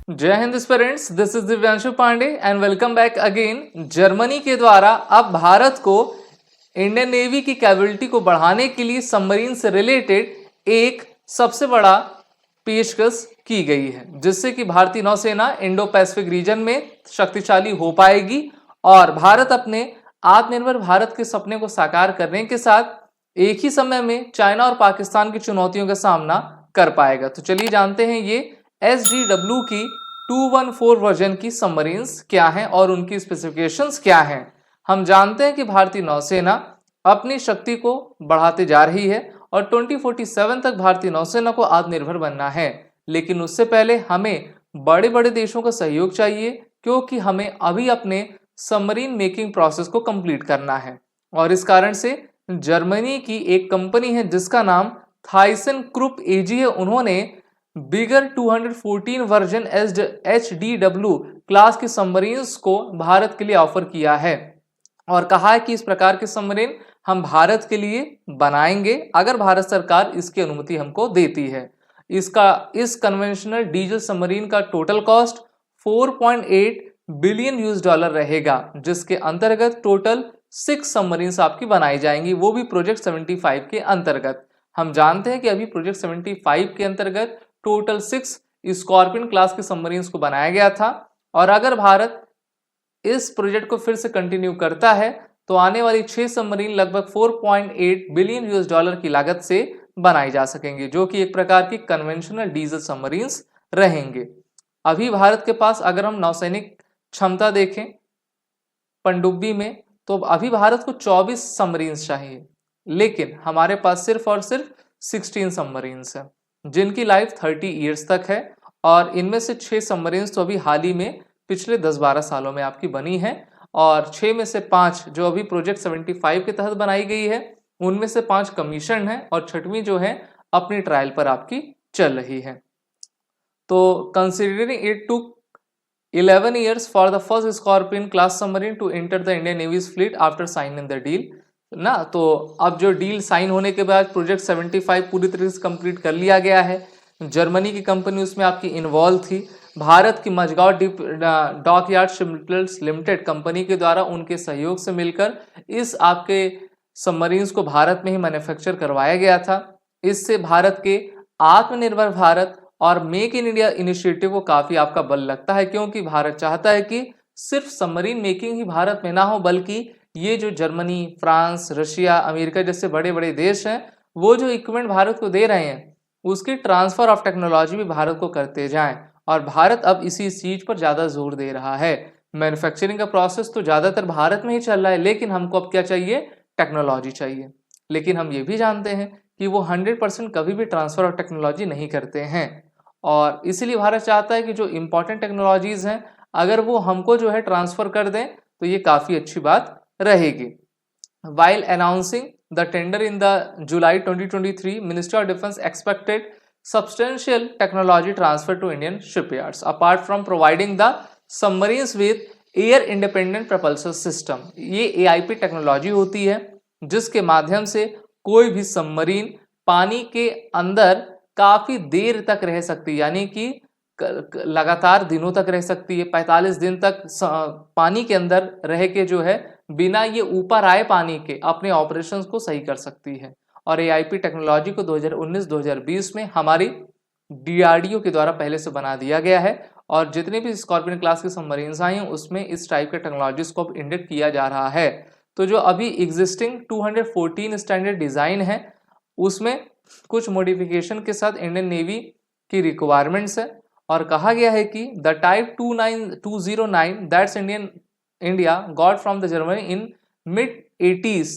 जय हिंद students, this is Divyanshu Pandey and welcome back again. जर्मनी के द्वारा अब भारत को इंडियन नेवी की कैपेबिलिटी को बढ़ाने के लिए सबमरीन से रिलेटेड एक सबसे बड़ा पेशकश की गई है, जिससे कि भारतीय नौसेना इंडो पैसिफिक रीजन में शक्तिशाली हो पाएगी और भारत अपने आत्मनिर्भर भारत के सपने को साकार करने के साथ एक ही समय में चाइना और पाकिस्तान की चुनौतियों का सामना कर पाएगा। तो चलिए जानते हैं ये SDW की 214 वर्जन की सबमरीन्स क्या हैं और उनकी स्पेसिफिकेशंस क्या हैं। हम जानते हैं कि भारतीय नौसेना अपनी शक्ति को बढ़ाते जा रही है और 2047 तक भारतीय नौसेना को आत्मनिर्भर बनना है, लेकिन उससे पहले हमें बड़े बड़े देशों का सहयोग चाहिए, क्योंकि हमें अभी अपने सबमरीन मेकिंग प्रोसेस को कंप्लीट करना है। और इस कारण से जर्मनी की एक कंपनी है जिसका नाम थाइसन ग्रुप एजी है, उन्होंने बिगर 214 वर्जन HDW क्लास की सबमरीन्स को भारत के लिए ऑफर किया है और कहा है कि इस प्रकार के सबमरीन हम भारत के लिए बनाएंगे अगर भारत सरकार इसकी अनुमति हमको देती है। इस कन्वेंशनल डीजल सबमरीन का टोटल कॉस्ट 4.8 बिलियन US$ रहेगा, जिसके अंतर्गत टोटल 6 सबमरीन्स आपकी बनाई जाएंगी, वो भी प्रोजेक्ट 75 के अंतर्गत। हम जानते हैं कि अभी प्रोजेक्ट 75 के अंतर्गत टोटल 6 स्कॉर्पियन क्लास के सबमरीन्स को बनाया गया था और अगर भारत इस प्रोजेक्ट को फिर से कंटिन्यू करता है तो आने वाली 6 सबमरीन लगभग 4.8 बिलियन US$ की लागत से बनाई जा सकेंगे, जो कि एक प्रकार की कन्वेंशनल डीजल सबमरीन्स रहेंगे। अभी भारत के पास अगर हम नौसैनिक क्षमता देखें पनडुब्बी में, तो अभी भारत को 24 सबमरीन्स चाहिए, लेकिन हमारे पास सिर्फ और सिर्फ 16 सबमरीन्स है जिनकी लाइफ 30 ईयर्स तक है और इनमें से 6 सबमरीन्स तो अभी हाल ही में पिछले 10-12 सालों में आपकी बनी है और 6 में से 5 जो अभी प्रोजेक्ट 75 के तहत बनाई गई है, उनमें से 5 कमीशन है और 6वीं जो है अपनी ट्रायल पर आपकी चल रही है। तो considering it to 11 years for the first Scorpene class submarine to enter the Indian navy's fleet after signing the deal ना, तो अब जो डील साइन होने के बाद प्रोजेक्ट 75 पूरी तरीके से कंप्लीट कर लिया गया है। जर्मनी की कंपनी उसमें आपकी इन्वॉल्व थी। भारत की Mazagon dockyard shipbuilders limited company के द्वारा उनके सहयोग से मिलकर इस आपके सबमरीन्स को भारत में ही मैन्युफैक्चर करवाया गया था। इससे भारत के आत्मनिर्भर भारत और मेक इन इंडिया इनिशिएटिव को काफी आपका बल लगता है, क्योंकि भारत चाहता है कि सिर्फ सबमरीन मेकिंग ही भारत में ना हो, बल्कि ये जो जर्मनी, फ्रांस, रशिया, अमेरिका जैसे बड़े बड़े देश हैं, वो जो इक्विपमेंट भारत को दे रहे हैं उसकी ट्रांसफर ऑफ टेक्नोलॉजी भी भारत को करते जाएं और भारत अब इसी चीज पर ज्यादा जोर दे रहा है। मैन्युफैक्चरिंग का प्रोसेस तो ज्यादातर भारत में ही चल रहा है, लेकिन हमको अब क्या चाहिए? टेक्नोलॉजी चाहिए। लेकिन हम ये भी जानते हैं कि वो 100% कभी भी ट्रांसफर ऑफ टेक्नोलॉजी नहीं करते हैं और इसीलिए भारत चाहता है कि जो इंपॉर्टेंट टेक्नोलॉजीज हैं अगर वो हमको जो है ट्रांसफर कर दें तो ये काफी अच्छी बात रहेगी। While announcing the tender in the July 2023, Ministry of Defense expected substantial technology transfer to Indian shipyards, apart from providing the submarines with air independent propulsion system। ये AIP टेक्नोलॉजी होती है जिसके माध्यम से कोई भी सबमरीन पानी के अंदर काफी देर तक रह सकती है, यानी कि लगातार दिनों तक रह सकती है। 45 दिन तक पानी के अंदर रह के जो है बिना ये ऊपर आए पानी के अपने ऑपरेशंस को सही कर सकती है। और AIP टेक्नोलॉजी को 2019-2020 में हमारी DRDO के द्वारा पहले से बना दिया गया है और जितने भी स्कॉर्पियन क्लास के सबमरीन्स आई हैं उसमें इस टाइप के टेक्नोलॉजीज को अब इंजेक्ट किया जा रहा है। तो जो अभी एग्जिस्टिंग 214 स्टैंडर्ड डिजाइन है उसमें कुछ मॉडिफिकेशन के साथ इंडियन नेवी की रिक्वायरमेंट्स है और कहा गया है कि the type 209 that's India got from the Germany in mid-80s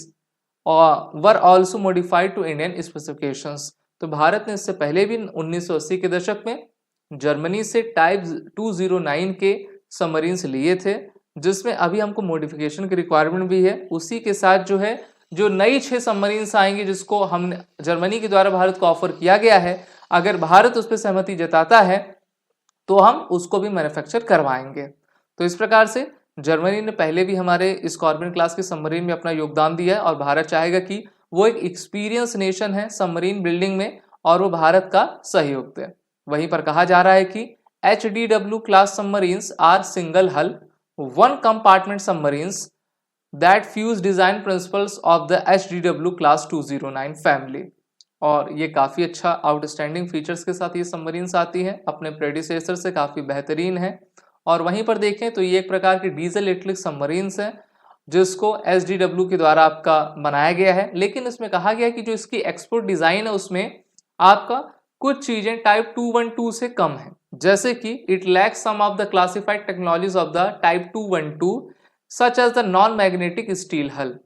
were also modified to Indian specifications। तो भारत ने इससे पहले भी 1980 के दशक में जर्मनी से टाइप 209 के सबमरीन्स लिए थे, जिसमें अभी हमको मॉडिफिकेशन की रिक्वायरमेंट भी है। उसी के साथ जो है जो नई 6 सबमरीन्स आएंगे जिसको हमने जर्मनी के द्वारा भारत को ऑफर किया गया है, अगर भारत उस पर सहमति जताता है तो हम उसको भी मैन्युफैक्चर करवाएंगे। तो इस प्रकार से जर्मनी ने पहले भी हमारे स्कॉर्पियन क्लास के सबमरीन में अपना योगदान दिया है और भारत चाहेगा कि वो एक एक्सपीरियंस नेशन है सबमरीन बिल्डिंग में और वो भारत का सहयोग दे। वहीं पर कहा जा रहा है कि HDW class submarines are single hull, one compartment submarines that fuse design principles of the HDW class 209 family। और ये काफ़ी अच्छा आउटस्टैंडिंग फीचर्स के साथ ये सबमरीन्स आती हैं, अपने प्रेडिसेसर से काफ़ी बेहतरीन है। और वहीं पर देखें तो ये एक प्रकार की डीजल इलेक्ट्रिक सबमरीन्स है जिसको SDW के द्वारा आपका बनाया गया है, लेकिन इसमें कहा गया कि जो इसकी एक्सपोर्ट डिज़ाइन है उसमें आपका कुछ चीज़ें टाइप 212 से कम है, जैसे कि it lacks some of the classified technologies of the type 212 such as the non magnetic steel hull.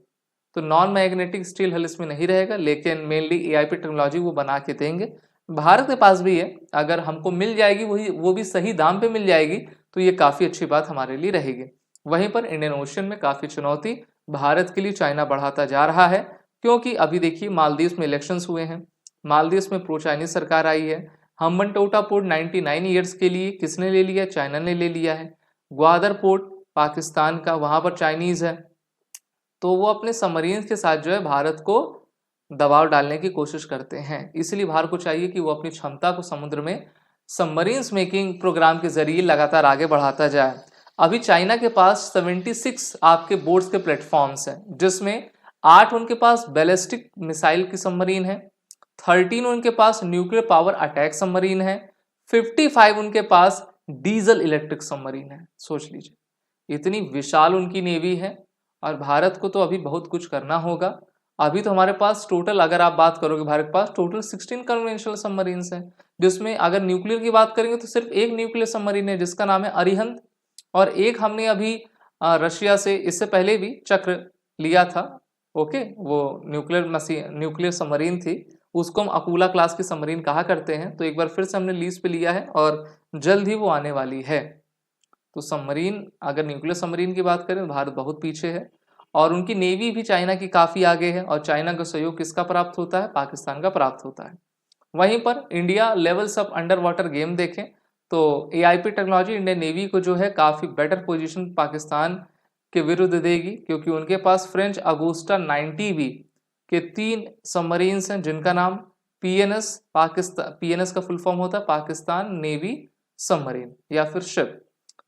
तो नॉन मैग्नेटिक स्टील हल इसमें नहीं रहेगा, लेकिन मेनली AIP टेक्नोलॉजी वो बना के देंगे। भारत के पास भी है, अगर हमको मिल जाएगी वो भी सही दाम पे मिल जाएगी तो ये काफ़ी अच्छी बात हमारे लिए रहेगी। वहीं पर इंडियन ओशन में काफ़ी चुनौती भारत के लिए चाइना बढ़ाता जा रहा है, क्योंकि अभी देखिए मालदीव में इलेक्शंस हुए हैं, मालदीव में प्रो चाइनीज सरकार आई है। हम्बनटोटा पोर्ट 99 ईयर्स के लिए किसने ले लिया? चाइना ने ले लिया है। ग्वादर पोर्ट पाकिस्तान का, वहाँ पर चाइनीज़ है, तो वो अपने सबमरीन के साथ जो है भारत को दबाव डालने की कोशिश करते हैं। इसलिए भारत को चाहिए कि वो अपनी क्षमता को समुद्र में सबमरीन्स मेकिंग प्रोग्राम के जरिए लगातार आगे बढ़ाता जाए। अभी चाइना के पास 76 आपके बोर्ड्स के प्लेटफॉर्म्स हैं, जिसमें 8 उनके पास बैलिस्टिक मिसाइल की सबमरीन है, 13 उनके पास न्यूक्लियर पावर अटैक सबमरीन है, 55 उनके पास डीजल इलेक्ट्रिक सबमरीन है। सोच लीजिए इतनी विशाल उनकी नेवी है, और भारत को तो अभी बहुत कुछ करना होगा। अभी तो हमारे पास टोटल, अगर आप बात करोगे, भारत के पास टोटल 16 कन्वेंशनल सबमरीन्स हैं, जिसमें अगर न्यूक्लियर की बात करेंगे तो सिर्फ एक न्यूक्लियर सबमरीन है जिसका नाम है अरिहंत, और एक हमने अभी रशिया से इससे पहले भी चक्र लिया था। ओके, वो न्यूक्लियर सबमरीन थी, उसको हम अकूला क्लास की सबमरीन कहा करते हैं। तो एक बार फिर से हमने लीज पे लिया है और जल्द ही वो आने वाली है। तो सबमरीन, अगर न्यूक्लियर सबमरीन की बात करें, भारत बहुत पीछे है, और उनकी नेवी भी चाइना की काफ़ी आगे है, और चाइना का सहयोग किसका प्राप्त होता है? पाकिस्तान का प्राप्त होता है। वहीं पर India levels of under water game देखें तो AIP टेक्नोलॉजी इंडियन नेवी को जो है काफ़ी बेटर पोजीशन पाकिस्तान के विरुद्ध देगी, क्योंकि उनके पास फ्रेंच अगोस्टा 90V के 3 सबमरीन्स हैं जिनका नाम PNS का फुल फॉर्म होता है पाकिस्तान नेवी सबमरीन या फिर शिप,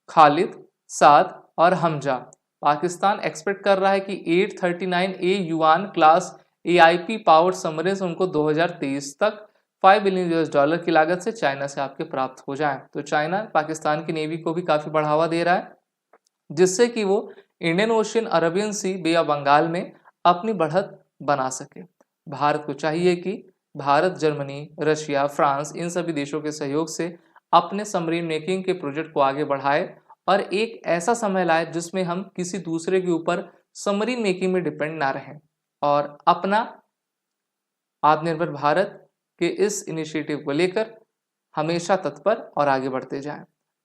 खालिद, साद और हमजा। पाकिस्तान एक्सपेक्ट कर रहा है कि 839A yuan class AIP powered submarines उनको 2023 तक $5 बिलियन की लागत से चाइना से आपके प्राप्त हो जाएं। तो चाइना पाकिस्तान की नेवी को भी काफ़ी बढ़ावा दे रहा है, जिससे कि वो Indian Ocean, Arabian Sea, Bay of Bengal में अपनी बढ़त बना सके। भारत को चाहिए कि भारत, जर्मनी, रशिया, फ्रांस, इन सभी देशों के सहयोग से अपने सबमरीन मेकिंग के प्रोजेक्ट को आगे बढ़ाए और एक ऐसा समय लाए जिसमें हम किसी दूसरे के ऊपर सबमरीन मेकिंग में डिपेंड ना रहें, और अपना आत्मनिर्भर भारत के इस इनिशिएटिव को लेकर हमेशा तत्पर और आगे बढ़ते जाएं।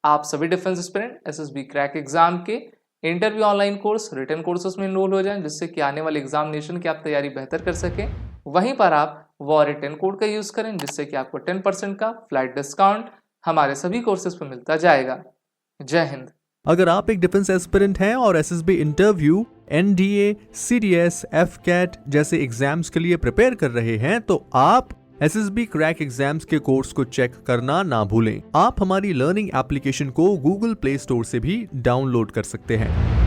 आप सभी defence aspirant SSB crack exam के interview online course, written courses में इनरोल हो जाएं, जिससे कि आने वाले एग्जामिनेशन की आप तैयारी बेहतर कर सकें। वहीं पर आप WAR10 कोड का यूज़ करें, जिससे कि आपको 10% का फ्लाइट डिस्काउंट हमारे सभी कोर्सेज पर मिलता जाएगा। जय हिंद। अगर आप एक डिफेंस एस्पिरेंट हैं और SSB interview, NDA, CDS, FCAT जैसे एग्जाम्स के लिए प्रिपेयर कर रहे हैं, तो आप SSB क्रैक एग्जाम्स के कोर्स को चेक करना ना भूलें। आप हमारी लर्निंग एप्लीकेशन को Google प्ले स्टोर से भी डाउनलोड कर सकते हैं।